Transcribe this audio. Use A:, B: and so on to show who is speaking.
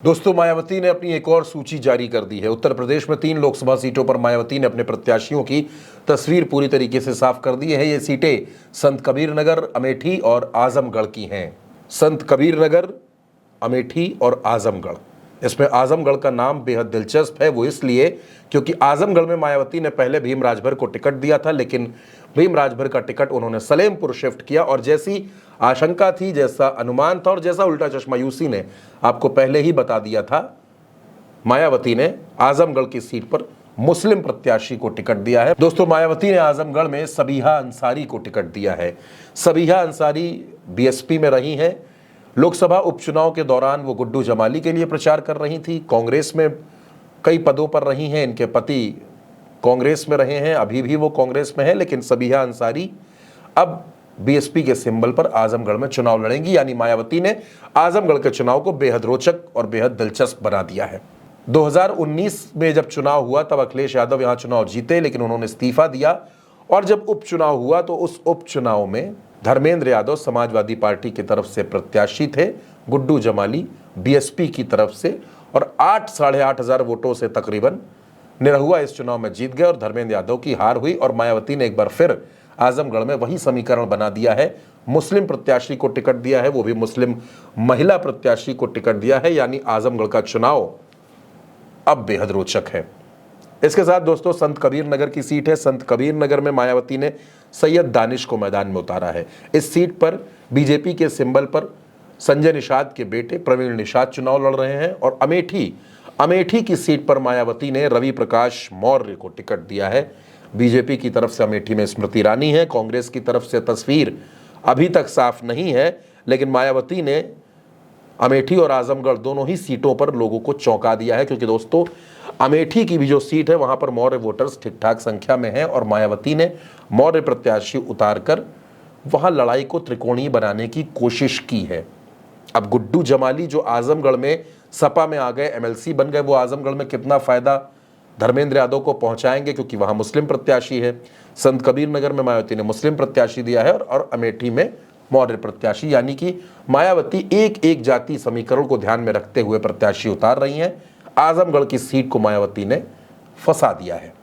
A: दोस्तों, मायावती ने अपनी एक और सूची जारी कर दी है। उत्तर प्रदेश में 3 लोकसभा सीटों पर मायावती ने अपने प्रत्याशियों की तस्वीर पूरी तरीके से साफ कर दी है। ये सीटें संत कबीर नगर, अमेठी और आजमगढ़ की हैं। संत कबीर नगर, अमेठी और आजमगढ़। इसमें आजमगढ़ का नाम बेहद दिलचस्प है। वो इसलिए क्योंकि आजमगढ़ में मायावती ने पहले भीम राजभर को टिकट दिया था, लेकिन भीम राजभर का टिकट उन्होंने सलेमपुर शिफ्ट किया और जैसी आशंका थी, जैसा अनुमान था और जैसा उल्टा चश्मा यूसी ने आपको पहले ही बता दिया था, मायावती ने आजमगढ़ की सीट पर मुस्लिम प्रत्याशी को टिकट दिया है। दोस्तों, मायावती ने आजमगढ़ में सबीहा अंसारी को टिकट दिया है। सबीहा अंसारी बीएसपी में रही हैं। लोकसभा उपचुनाव के दौरान वो गुड्डू जमाली के लिए प्रचार कर रही थी। कांग्रेस में कई पदों पर रही हैं। इनके पति कांग्रेस में रहे हैं, अभी भी वो कांग्रेस में है, लेकिन सबीहा अंसारी अब बीएसपी के सिंबल पर आजमगढ़ में चुनाव लड़ेंगी। यानी मायावती ने आजमगढ़ के चुनाव को बेहद रोचक और बेहद दिलचस्प बना दिया है। 2019 में जब चुनाव हुआ तब अखिलेश यादव यहां चुनाव जीते, लेकिन उन्होंने इस्तीफा दिया और जब उपचुनाव हुआ तो उस उपचुनाव में धर्मेंद्र यादव समाजवादी पार्टी की तरफ से प्रत्याशी थे, गुड्डू जमाली बीएसपी की तरफ से, और 8,500 वोटों से तकरीबन निरहुआ इस चुनाव में जीत गए और धर्मेंद्र यादव की हार हुई। और मायावती ने एक बार फिर आजमगढ़ में वही समीकरण बना दिया है। मुस्लिम प्रत्याशी को टिकट दिया है, वो भी मुस्लिम महिला प्रत्याशी को टिकट दिया है। यानी आजमगढ़ का चुनाव अब बेहद रोचक है। इसके साथ दोस्तों, संत कबीर नगर की सीट है। संत कबीर नगर में मायावती ने सैयद दानिश को मैदान में उतारा है। इस सीट पर बीजेपी के सिंबल पर संजय निषाद के बेटे प्रवीण निषाद चुनाव लड़ रहे हैं। और अमेठी की सीट पर मायावती ने रवि प्रकाश मौर्य को टिकट दिया है। बीजेपी की तरफ से अमेठी में स्मृति ईरानी है। कांग्रेस की तरफ से तस्वीर अभी तक साफ नहीं है, लेकिन मायावती ने अमेठी और आजमगढ़ दोनों ही सीटों पर लोगों को चौंका दिया है, क्योंकि दोस्तों अमेठी की भी जो सीट है वहां पर मौर्य वोटर्स ठीक ठाक संख्या में हैं और मायावती ने मौर्य प्रत्याशी उतारकर वहां लड़ाई को त्रिकोणीय बनाने की कोशिश की है। अब गुड्डू जमाली जो आजमगढ़ में सपा में आ गए, एमएलसी बन गए, वो आजमगढ़ में कितना फायदा धर्मेंद्र यादव को पहुंचाएंगे, क्योंकि वहां मुस्लिम प्रत्याशी है। संत कबीर नगर में मायावती ने मुस्लिम प्रत्याशी दिया है और अमेठी में मौर्य प्रत्याशी। यानी कि मायावती एक एक जाति समीकरण को ध्यान में रखते हुए प्रत्याशी उतार रही हैं। आजमगढ़ की सीट को मायावती ने फंसा दिया है।